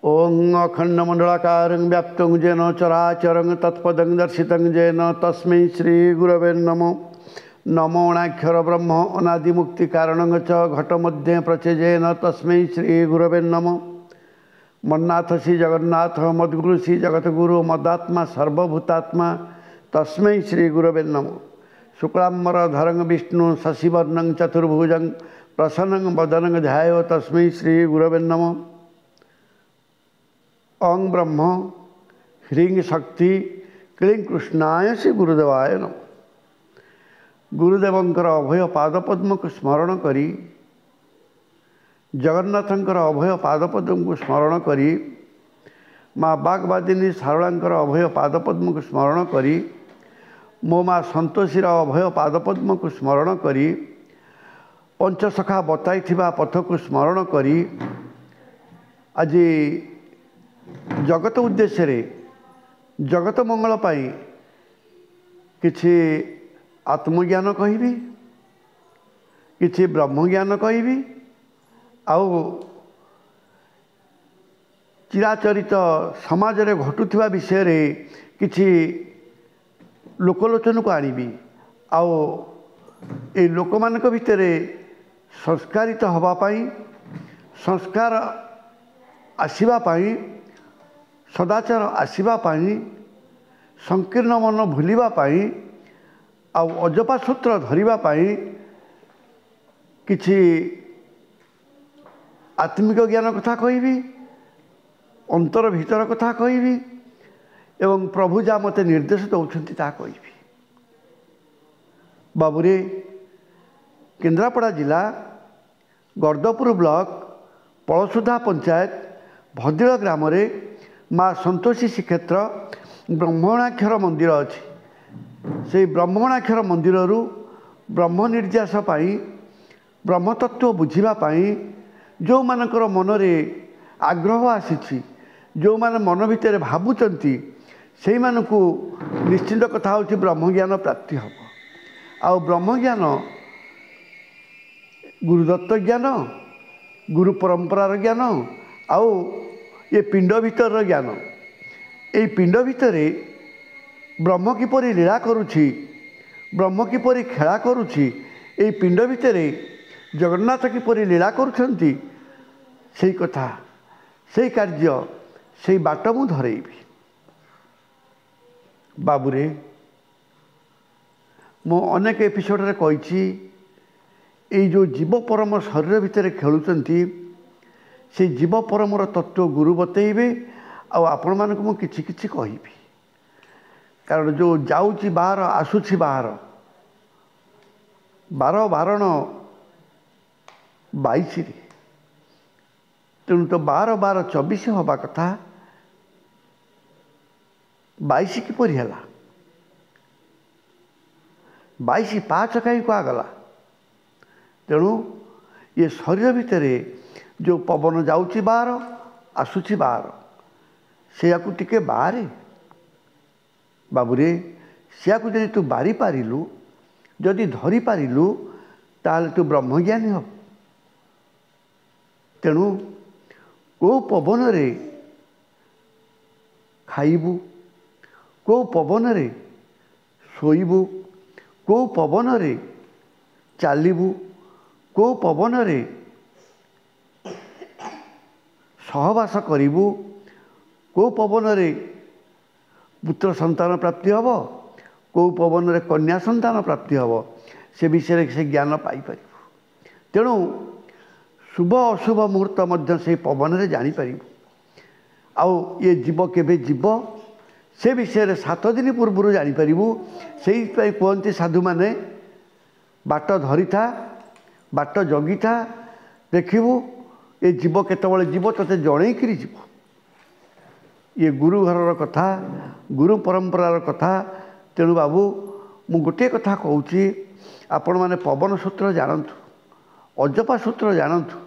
ओं अखंडमंडलाकारं व्याप्तं येन चराचरं तत्पदं दर्शितं येन तस्मै श्रीगुरवे नमो। नमोणाक्षर ब्रह्म अनादिमुक्तिकारणं च घटमध्ये प्रचेजेन तस्मै श्रीगुरवे नमो। मन्नाथ श्री जगन्नाथ मद्गुरु श्री जगतगुरु मदात्मा सर्वभूतात्मा तस्मै श्रीगुरवे नमो। शुक्लाम्बरधरं विष्णु शशिवर्णं चतुर्भुजं प्रसन्नं वदनं ध्यायो तस्मै श्रीगुरवे नमो। ओं ब्रह्म ह्रीं शक्ति क्लीं कृष्णाय श्री गुरुदेवाय नमः। गुरुदेवंकर अभय पादपद्म को स्मरण करी जगन्नाथंकर अभय पादपद्म को स्मरण करी माँ बागवादिनी सारଳାଙ୍କର अभय पादपद्म को स्मरण करी मो माँ संतोषीर अभय पादपद्म को स्मरण करी पंचसखा बताई पथ को स्मरण करी आज जगत उद्देश्य रे जगत मंगल पाई किछि आत्मज्ञान कहिबी किछि ब्रह्मज्ञान कहिबी आउ चिराचरित समाज रे घटुथिबा विषय रे किछि लोकलोचन को आनिबी आउ ए लोक मानक भितरे संस्कारित हवा पाई संस्कार आसीबा पाई सदाचार आसीबा पाई संकीर्ण मन भूलिबा पाई आउ अजपा सूत्र धरिबा पाई किछि आत्मिक ज्ञान कथा कहिबी अंतर भीतर कथा कहिबी एवं प्रभु जा मते निर्देश दौछंती ता कहिबी। बाबुरे केन्द्रापड़ा जिला गर्दपुर ब्लॉक पळसुधा पंचायत भद्रिल ग्राम रे माँ संतोषी श्रीक्षेत्र ब्रह्मणाक्षर मंदिर अच्छी से ब्रह्मणाक्षर मंदिर ब्रह्म निर्यास पाई ब्रह्मतत्व बुझापी जो मानकर मनरे आग्रह आसी जो माने मन भितर भावुंट से मानकु निश्चिंत कथा होची ब्रह्मज्ञान प्राप्ति हम आउ ब्रह्मज्ञान गुरुदत्त ज्ञान गुरु परंपरार ज्ञान आउ ये पिंड भीतर ज्ञान ये पिंड भितर ब्रह्म किपरि लीला करुछि ब्रह्म किपरि खेला करुछि ये पिंड भितर जगन्नाथ किपरि लीला करुछंती से कथा से कार्य से बाट मु धरेबी। बाबुरे मो अनेक एपिसोड रे कहिछि ये जो जीव परम शरीर भितर खेलुचंती से जीव परमर तत्व गुरु बतेइबे आपण मानक मु किछि किछि कहिबी कारण जो जाउची बाहर आसुची बाहर 12 बारण 22 रे तेणु तो 12 12 24 हवा कथा 22 किपरि हैला 22 5 कहीं कुआगला तेणु ये शरीर भितर जो पवन जाउची बाहर आसुची बाहर से टिके बाहरे बाबुरे से जदि तू बारी पारिलु जदि धरी पारिलु ताले तू ब्रह्मज्ञानी हो। तेणु को पवन रे खाइबु को पवन रे शोइबु को पवन रे चालिबु को पवन रे सहवास करिबु को पवन रे पुत्र संतान प्राप्ति हम को पवन रे कन्या संतान प्राप्ति हम से विषय से ज्ञान पाई परिबु। तेणु शुभ अशुभ मुहूर्त मध्य से पवन रे जानी परिबु आउ ये जीव केबे जीव से विषय 7 दिन पूर्व जानी परिबु। सेई पई कहंती साधु माने बाट धरी था बाट जगी था देखिबु ये जीव केतबळे जीव तते जणै करी जीव ये गुरु घरर कथा गुरु परंपरार कथा। तेणु बाबू मु गोटे कथा कहूँ आपण मैंने पवन सूत्र जानतु अजपा सूत्र जानतु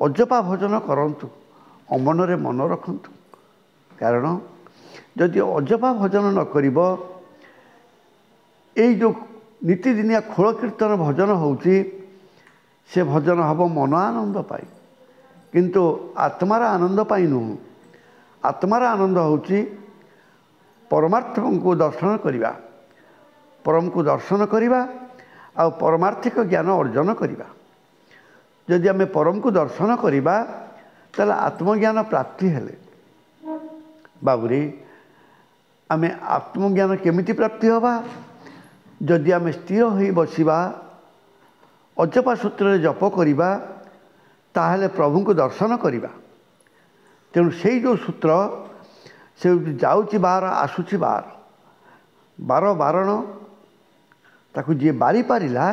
अजपा भजन करंतु अमन मन रखंतु कारण जदि अजपा भजन न करिब एई जो नीतिदिनिया खोल कीर्तन भजन होउची से भजन हम मन आनंद पाई किंतु आत्मार आनंद पाई नुह आत्मार आनंद होची परमार्थ को दर्शन करवा, परम को दर्शन करवा आ परमार्थिक ज्ञान अर्जन करवा। जदि आम परम को दर्शन करवा ताले आत्मज्ञान प्राप्ति हेले बाबुरे आम आत्मज्ञान केमिति प्राप्ति हवा? जदि आम स्थिर हो बसिबा अजपा सूत्र जप करवा ताहले प्रभु को दर्शन करवा। तेणु से जो सूत्र से जाऊँगी बाहर आसूची बाहर बार बारण ताकू जी बारी पारिला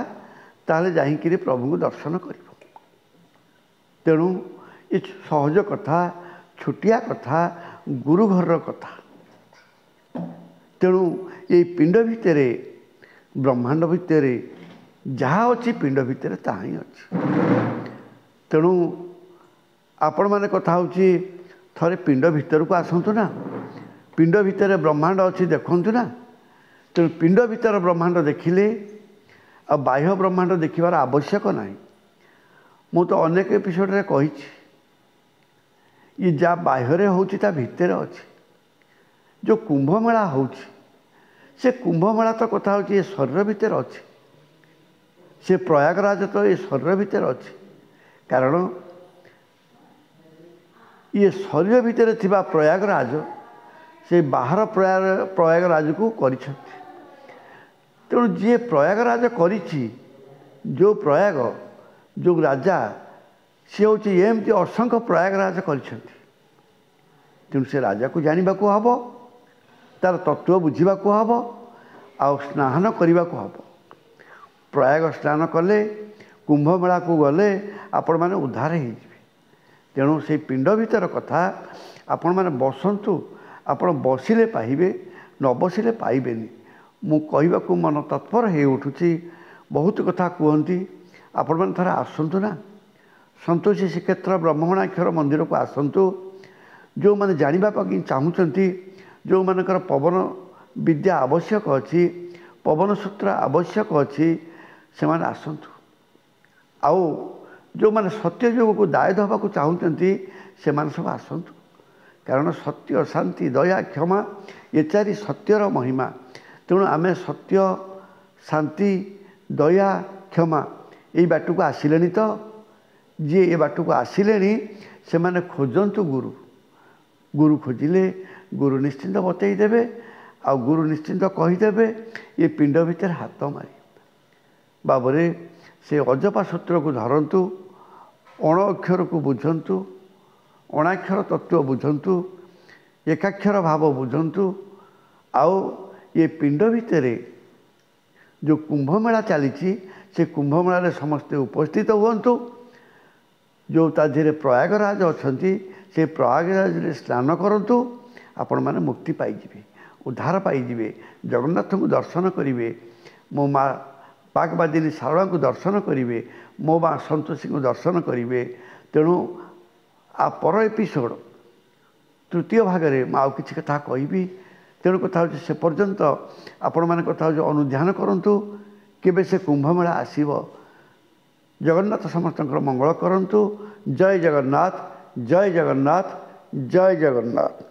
ताहले जाहिंकि प्रभु को दर्शन कर। तेणु ये सहज कथा छुटिया कथा गुरु घर कथा। तेणु ये पिंड भितर ब्रह्मांड भितर जहाँ अच्छी पिंड भितर ताहा ही अच्छी। तेणु आपण मैंने कथा होची थरे पिंड भितर को आसतु ना, पिंड भितर ब्रह्मांड अच्छी देखु ना। तेणु पिंड भितर ब्रह्मांड देखिले आ बाह्य ब्रह्मांड देखिबार आवश्यक नहीं। मु तो अनेक एपिसोड रे कही ये जा बाह्य होची ता भितर अच्छी। जो कुंभ मेला होची से कुंभ मेला तो कथा होची ये शरीर भितर अच्छी, से प्रयागराज तो ये शरीर भितर अच्छी। कारण ये शरीर भितर थिबा प्रयागराज से बाहर प्रयागराज को करिछथि। तेणु जी प्रयागराज करिछि जो प्रयाग जो राजा सी हूँ एमती असंख्य प्रयागराज करिछथि। तेणु से राजा को जानिबा को हबो, तार तत्व बुझिबा को हबो, आ स्नान करने को हबो। प्रयाग स्नान कले कुंभ मेला को गले आपण माने उद्धार हो। तेणु से पिंड भीतर कथा आपण माने बसंतु, आपण बसिले पाइबे न बसिले पाइबेनी। मु कहबा को मन तत्पर हो उठुची। बहुत कथा कहती आपण माने थरे आसंतु ना, संतोषी श्रीक्षेत्र ब्रह्मणाक्षर मंदिर को आसंतु। जो माने जानिबा पई चाहूचंती, जो मानकर पवन विद्या आवश्यक अच्छी, पवन सूत्र आवश्यक अच्छी, से माने आसंतु। आउ जो माने सत्य युग को दाय दबा को चाहूचंती से माने सब आसंतु। कारण सत्य शांति दया क्षमा ये चारि सत्यर महिमा। तेणु आमे सत्य शांति दया क्षमा ये बाट को आसिले तो जी ए बाट को आसिले से माने खोजंतु गुरु। गुरु खोजिले गुरु निश्चिंत बतई देवे, आ गुरु निश्चिंत कहीदेवे ये पिंड भीतर हाथ मारी बाबरे से अजपा सूत्र को धरतु, अण अक्षर को बुझंतु, अणाक्षर तत्व बुझंतु, एकाक्षर भाव बुझंतु। आओ ये पिंड भितर जो कुंभ मेला चली से कुंभ मेला समस्ते उपस्थित हुंतु। जो ताधीरे प्रयागराज अच्छी से प्रयागराज स्नान करतु, आपण माने मुक्ति पाइबे, उद्धार पाइबे, जगन्नाथ को दर्शन करेंगे, मो माँ पाकबादिनी शारदा को दर्शन करेंगे, मो माँ संतोषी को दर्शन करेंगे। तेणु आ पर एपिसोड तृतीय भाग में आउ कि कथा कहि। तेणु कथा हो से पर्यंत आपण मैंने कथा हो अनुध्यान करूँ केबे से कुंभ मेला आसीब। जगन्नाथ समस्त मंगल करंतु। जय जगन्नाथ, जय जगन्नाथ, जय जगन्नाथ।